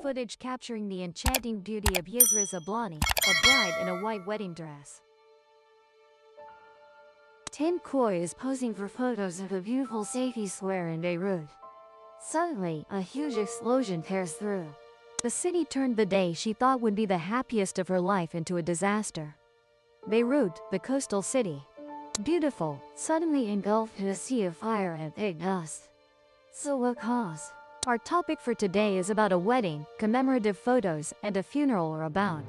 footage capturing the enchanting beauty of Yisra Zablani, a bride in a white wedding dress. Tin Khoi is posing for photos of a beautiful safety square in Beirut. Suddenly, a huge explosion tears through. The city turned the day she thought would be the happiest of her life into a disaster. Beirut, the coastal city, beautiful, suddenly engulfed in a sea of fire and thick dust. So what caused? Our topic for today is about a wedding, commemorative photos, and a funeral are about.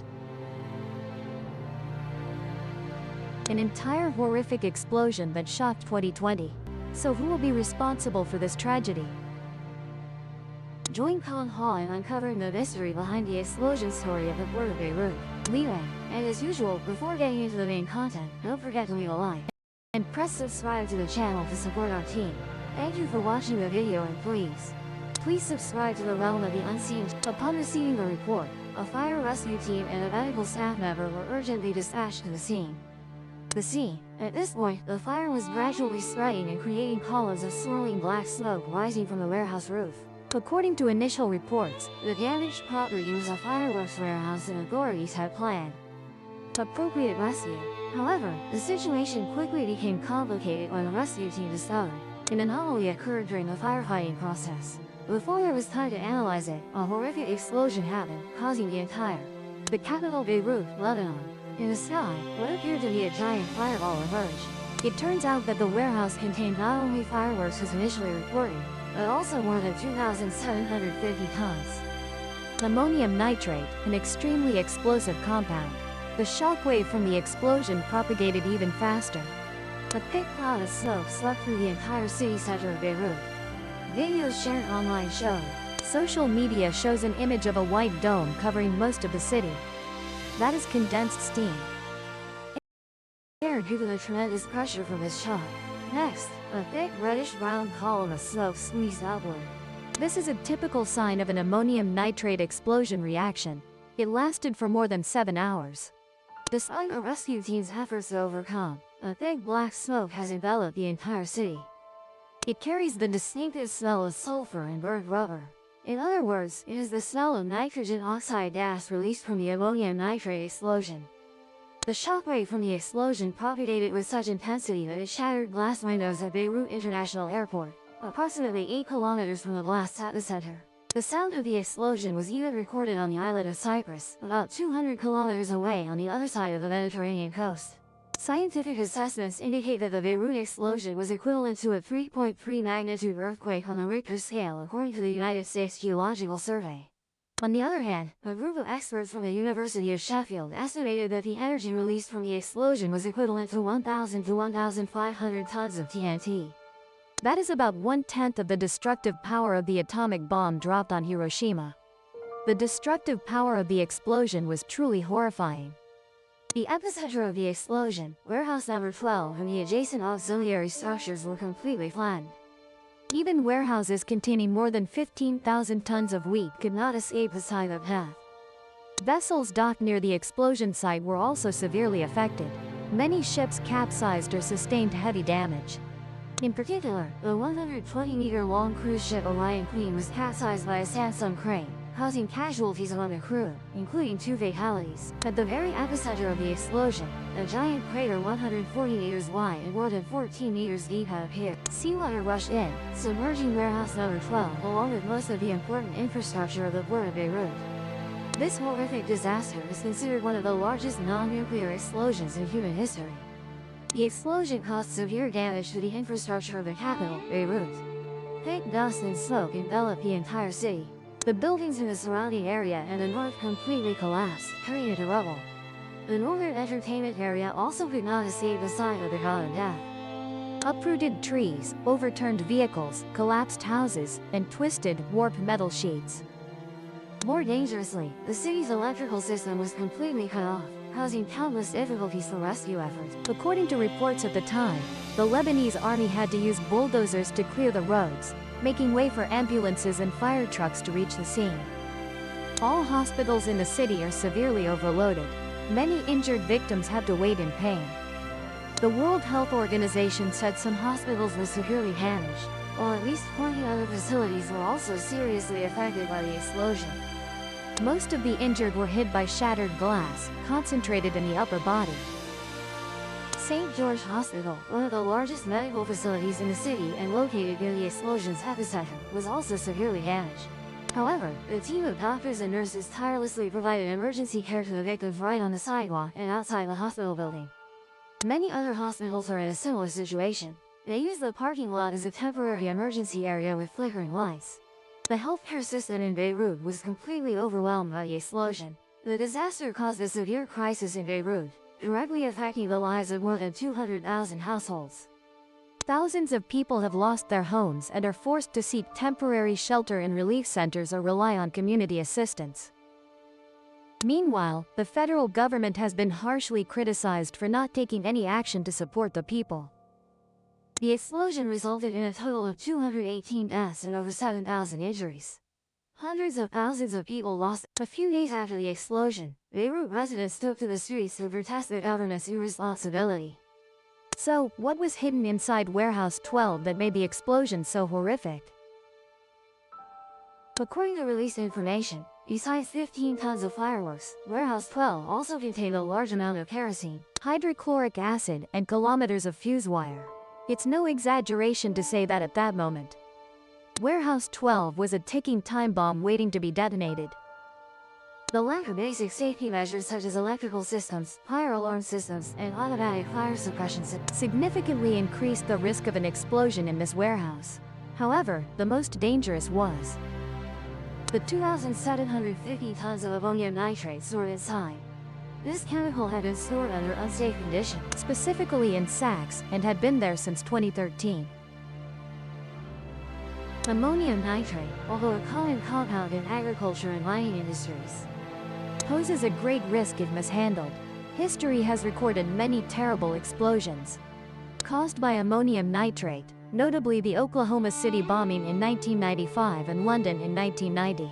An entire horrific explosion that shocked 2020. So who will be responsible for this tragedy? Join Khan Ha in uncovering the mystery behind the explosion story of the port of Beirut, Lebanon. And as usual, before getting into the main content, don't forget to leave a like and press subscribe to the channel to support our team. Thank you for watching the video, and please subscribe to the realm of the unseen. Upon receiving the report, a fire rescue team and a medical staff member were urgently dispatched to the scene. At this point, the fire was gradually spreading and creating columns of swirling black smoke rising from the warehouse roof. According to initial reports, the damaged property was a fireworks warehouse and authorities had planned appropriate rescue. However, the situation quickly became complicated when the rescue team discovered an anomaly occurred during the firefighting process. Before there was time to analyze it, a horrific explosion happened, causing the capital Beirut, Lebanon. In the sky, what appeared to be a giant fireball emerged. It turns out that the warehouse contained not only fireworks as initially reported, but also more than 2,750 tons ammonium nitrate, an extremely explosive compound. The shockwave from the explosion propagated even faster. A thick cloud of smoke swept through the entire city center of Beirut. Videos shared online showed. Social media shows an image of a white dome covering most of the city. That is condensed steam, air due to the tremendous pressure from this shock. Next, a thick reddish-brown column of smoke squeezed outward. This is a typical sign of an ammonium nitrate explosion reaction. It lasted for more than 7 hours. Despite the rescue team's efforts to overcome, a thick black smoke has enveloped the entire city. It carries the distinctive smell of sulfur and burnt rubber. In other words, it is the smell of nitrogen oxide gas released from the ammonium nitrate explosion. The shockwave from the explosion propagated with such intensity that it shattered glass windows at Beirut International Airport, approximately 8 kilometers from the blast's epicenter. The sound of the explosion was even recorded on the island of Cyprus, about 200 kilometers away on the other side of the Mediterranean coast. Scientific assessments indicate that the Beirut explosion was equivalent to a 3.3 magnitude earthquake on the Richter scale, according to the United States Geological Survey. On the other hand, a group of experts from the University of Sheffield estimated that the energy released from the explosion was equivalent to 1,000 to 1,500 tons of TNT. That is about 1/10 of the destructive power of the atomic bomb dropped on Hiroshima. The destructive power of the explosion was truly horrifying. The epicenter of the explosion, warehouse number 12, and the adjacent auxiliary structures were completely flattened. Even warehouses containing more than 15,000 tons of wheat could not escape the side of path. Vessels docked near the explosion site were also severely affected. Many ships capsized or sustained heavy damage. In particular, the 120-meter-long cruise ship Orion Queen was capsized by a Samsung crane, causing casualties among the crew, including 2 fatalities. At the very epicenter of the explosion, a giant crater 140 meters wide and more than 14 meters deep had appeared. Seawater rushed in, submerging warehouse number 12 along with most of the important infrastructure of the port of Beirut. This horrific disaster is considered one of the largest non-nuclear explosions in human history. The explosion caused severe damage to the infrastructure of the capital, Beirut. Thick dust and smoke enveloped the entire city. The buildings in the surrounding area and the north completely collapsed, turning into rubble. The northern entertainment area also could not escape the sight of the god of death. Uprooted trees, overturned vehicles, collapsed houses, and twisted, warped metal sheets. More dangerously, the city's electrical system was completely cut off, causing countless difficulties for rescue efforts. According to reports at the time, the Lebanese army had to use bulldozers to clear the roads, making way for ambulances and fire trucks to reach the scene. All hospitals in the city are severely overloaded. Many injured victims have to wait in pain. The World Health Organization said some hospitals were severely damaged, while at least 20 other facilities were also seriously affected by the explosion. Most of the injured were hit by shattered glass, concentrated in the upper body. St. George Hospital, one of the largest medical facilities in the city and located near the explosion's epicenter, was also severely damaged. However, a team of doctors and nurses tirelessly provided emergency care to the victims right on the sidewalk and outside the hospital building. Many other hospitals are in a similar situation. They use the parking lot as a temporary emergency area with flickering lights. The healthcare system in Beirut was completely overwhelmed by the explosion. The disaster caused a severe crisis in Beirut, directly affecting the lives of more than 200,000 households. Thousands of people have lost their homes and are forced to seek temporary shelter in relief centers or rely on community assistance. Meanwhile, the federal government has been harshly criticized for not taking any action to support the people. The explosion resulted in a total of 218 deaths and over 7,000 injuries. Hundreds of thousands of people lost. A few days after the explosion, Beirut residents took to the streets to protest the government's irresponsibility. So, what was hidden inside Warehouse 12 that made the explosion so horrific? According to released information, besides 15 tons of fireworks, Warehouse 12 also contained a large amount of kerosene, hydrochloric acid, and kilometers of fuse wire. It's no exaggeration to say that at that moment, Warehouse 12 was a ticking time bomb waiting to be detonated. The lack of basic safety measures such as electrical systems, fire alarm systems, and automatic fire suppression significantly increased the risk of an explosion in this warehouse. However, the most dangerous was the 2,750 tons of ammonium nitrate stored inside. This chemical had been stored under unsafe conditions, specifically in sacks, and had been there since 2013. Ammonium nitrate, although a common compound in agriculture and mining industries, poses a great risk if mishandled. History has recorded many terrible explosions caused by ammonium nitrate, notably the Oklahoma City bombing in 1995 and London in 1990.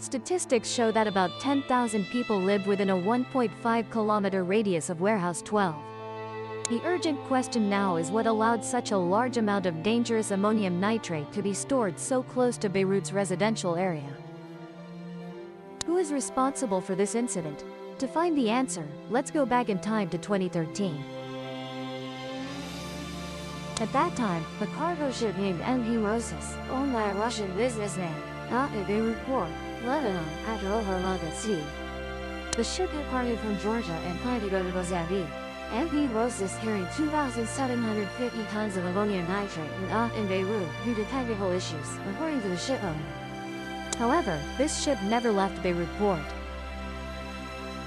Statistics show that about 10,000 people lived within a 1.5-kilometer radius of Warehouse 12. The urgent question now is what allowed such a large amount of dangerous ammonium nitrate to be stored so close to Beirut's residential area. Who is responsible for this incident? To find the answer, let's go back in time to 2013. At that time, a cargo ship named MV Rosas, owned by a Russian businessman, docked at Beirut port, Lebanon, after over a month at sea. The ship departed from Georgia and planned to go to Mozambique. MV Rosas carried 2,750 tons of ammonium nitrate and docked in Beirut due to technical issues, according to the ship owner. However, this ship never left Beirut port.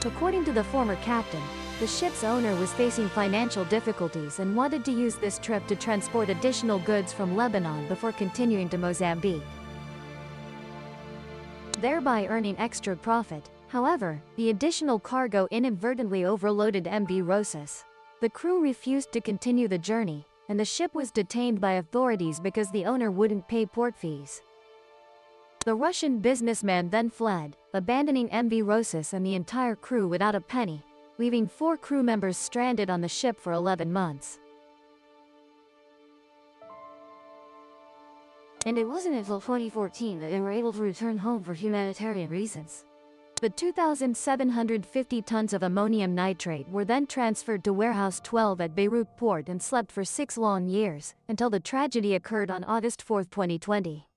According to the former captain, the ship's owner was facing financial difficulties and wanted to use this trip to transport additional goods from Lebanon before continuing to Mozambique, thereby earning extra profit. However, the additional cargo inadvertently overloaded MV Rosas. The crew refused to continue the journey, and the ship was detained by authorities because the owner wouldn't pay port fees. The Russian businessman then fled, abandoning MV Rosas and the entire crew without a penny, leaving 4 crew members stranded on the ship for 11 months. And it wasn't until 2014 that they were able to return home for humanitarian reasons. The 2,750 tons of ammonium nitrate were then transferred to Warehouse 12 at Beirut port and slept for 6 long years, until the tragedy occurred on August 4, 2020.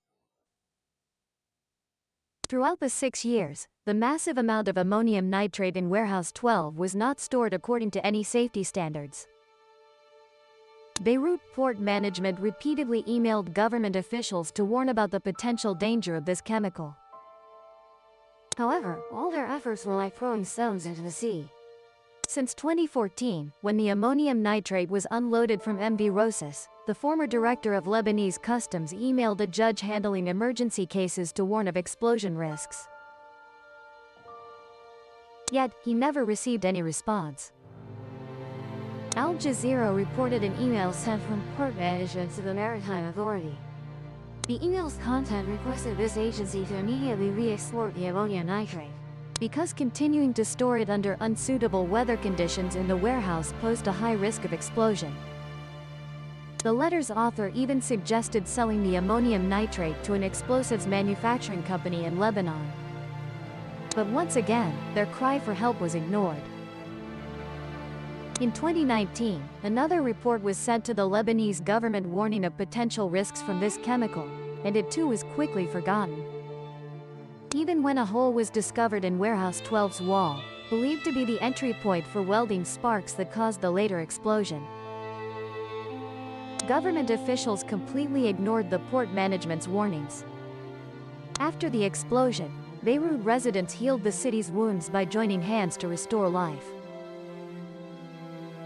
Throughout the 6 years, the massive amount of ammonium nitrate in Warehouse 12 was not stored according to any safety standards. Beirut port management repeatedly emailed government officials to warn about the potential danger of this chemical. However, all their efforts were like throwing stones into the sea. Since 2014, when the ammonium nitrate was unloaded from MV Rosas, the former director of Lebanese customs emailed a judge handling emergency cases to warn of explosion risks. Yet, he never received any response. Al Jazeera reported an email sent from port management to the Maritime Authority. The email's content requested this agency to immediately re-export the ammonium nitrate, because continuing to store it under unsuitable weather conditions in the warehouse posed a high risk of explosion. The letter's author even suggested selling the ammonium nitrate to an explosives manufacturing company in Lebanon. But once again, their cry for help was ignored. In 2019, another report was sent to the Lebanese government warning of potential risks from this chemical, and it too was quickly forgotten. Even when a hole was discovered in Warehouse 12's wall, believed to be the entry point for welding sparks that caused the later explosion, government officials completely ignored the port management's warnings. After the explosion, Beirut residents healed the city's wounds by joining hands to restore life.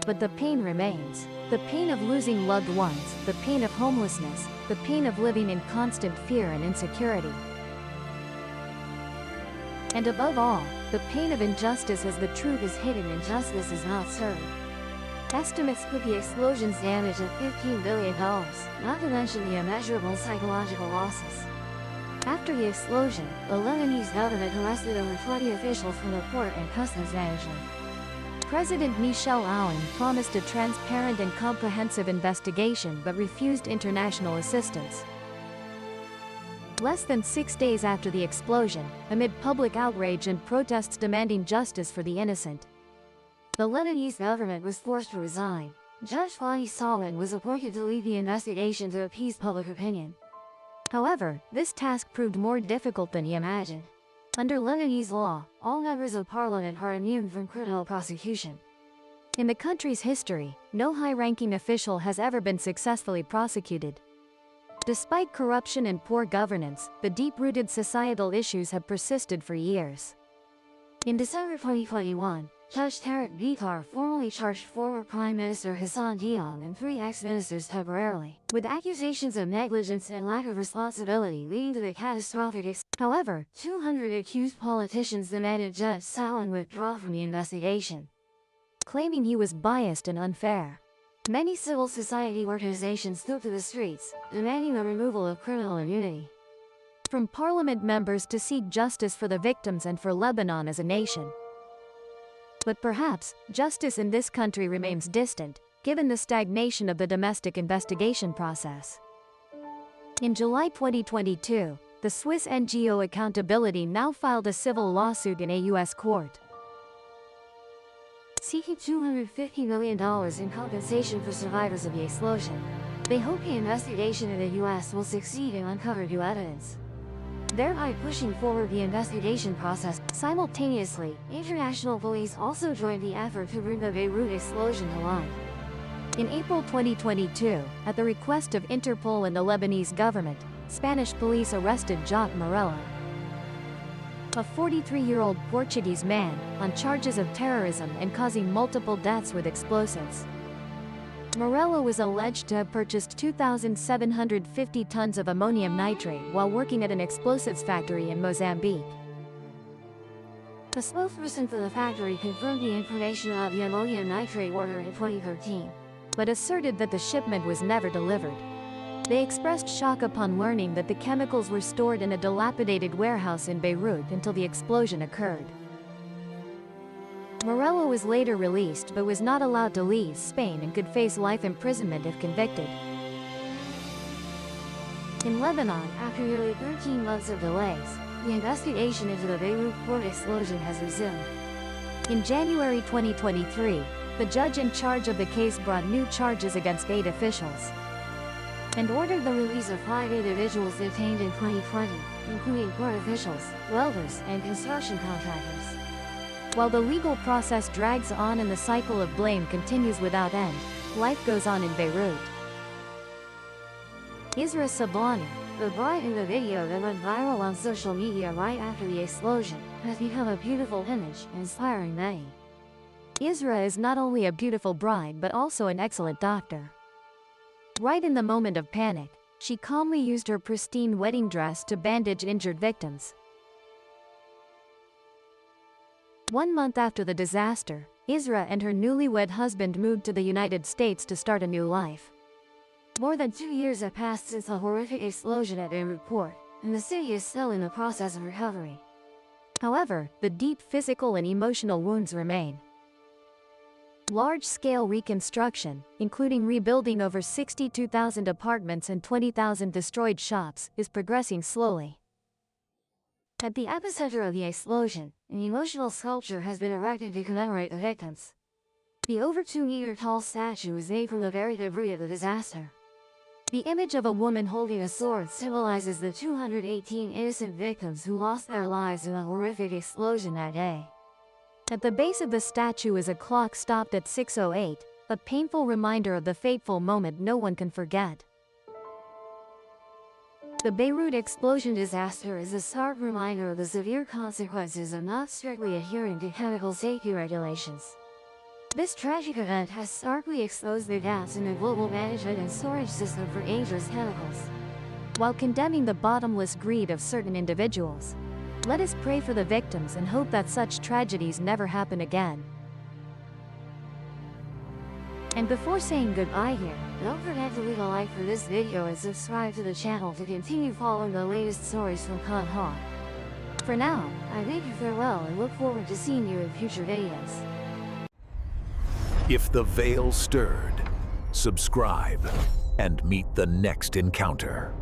But the pain remains. The pain of losing loved ones, the pain of homelessness, the pain of living in constant fear and insecurity. And above all, the pain of injustice as the truth is hidden and justice is not served. Estimates put the explosion's damage at $15 billion, not to mention the immeasurable psychological losses. After the explosion, the Lebanese government arrested over 20 officials from the port and customs management. President Michel Aoun promised a transparent and comprehensive investigation but refused international assistance. Less than 6 days after the explosion, amid public outrage and protests demanding justice for the innocent, the Lebanese government was forced to resign. Judge Fadi Salman was appointed to lead the investigation to appease public opinion. However, this task proved more difficult than he imagined. Under Lebanese law, all members of parliament are immune from criminal prosecution. In the country's history, no high-ranking official has ever been successfully prosecuted. Despite corruption and poor governance, the deep-rooted societal issues have persisted for years. In December 2021, Judge Tarek Bikar formally charged former Prime Minister Hassan Diab and 3 ex-ministers temporarily, with accusations of negligence and lack of responsibility leading to the catastrophic. However, 200 accused politicians demanded Judge Salman withdraw from the investigation, claiming he was biased and unfair. Many civil society organizations took to the streets, demanding the removal of criminal immunity. From parliament members to seek justice for the victims and for Lebanon as a nation. But perhaps, justice in this country remains distant, given the stagnation of the domestic investigation process. In July 2022, the Swiss NGO Accountability now filed a civil lawsuit in a U.S. court, seeking $250 million in compensation for survivors of the explosion. They hope the investigation in the U.S. will succeed and uncover new evidence, thereby pushing forward the investigation process. Simultaneously, international police also joined the effort to bring the Beirut explosion to light. In April 2022, at the request of Interpol and the Lebanese government, Spanish police arrested Jacques Morella, a 43-year-old Portuguese man, on charges of terrorism and causing multiple deaths with explosives. Morella was alleged to have purchased 2,750 tons of ammonium nitrate while working at an explosives factory in Mozambique. A spokesperson for the factory confirmed the information about the ammonium nitrate order in 2013, but asserted that the shipment was never delivered. They expressed shock upon learning that the chemicals were stored in a dilapidated warehouse in Beirut until the explosion occurred. Morella was later released but was not allowed to leave Spain and could face life imprisonment if convicted. In Lebanon, after nearly 13 months of delays, the investigation into the Beirut port explosion has resumed. In January 2023, the judge in charge of the case brought new charges against 8 officials and ordered the release of 5 individuals detained in 2020, including port officials, welders, and construction contractors. While the legal process drags on and the cycle of blame continues without end, life goes on in Beirut. Isra Sablani, the bride in the video that went viral on social media right after the explosion, has become a beautiful image, inspiring many. Isra is not only a beautiful bride but also an excellent doctor. Right in the moment of panic, she calmly used her pristine wedding dress to bandage injured victims. 1 month after the disaster, Isra and her newlywed husband moved to the United States to start a new life. More than 2 years have passed since the horrific explosion at Beirut port, and the city is still in the process of recovery. However, the deep physical and emotional wounds remain. Large-scale reconstruction, including rebuilding over 62,000 apartments and 20,000 destroyed shops, is progressing slowly. At the epicenter of the explosion, an emotional sculpture has been erected to commemorate the victims. The over 2-meter-tall statue is made from the very debris of the disaster. The image of a woman holding a sword symbolizes the 218 innocent victims who lost their lives in a horrific explosion that day. At the base of the statue is a clock stopped at 6:08, a painful reminder of the fateful moment no one can forget. The Beirut explosion disaster is a stark reminder of the severe consequences of not strictly adhering to chemical safety regulations. This tragic event has starkly exposed the gaps in the global management and storage system for dangerous chemicals. While condemning the bottomless greed of certain individuals, let us pray for the victims and hope that such tragedies never happen again. And before saying goodbye here, don't forget to leave a like for this video and subscribe to the channel to continue following the latest stories from Kandahar. For now, I bid you farewell and look forward to seeing you in future videos. If the veil stirred, subscribe and meet the next encounter.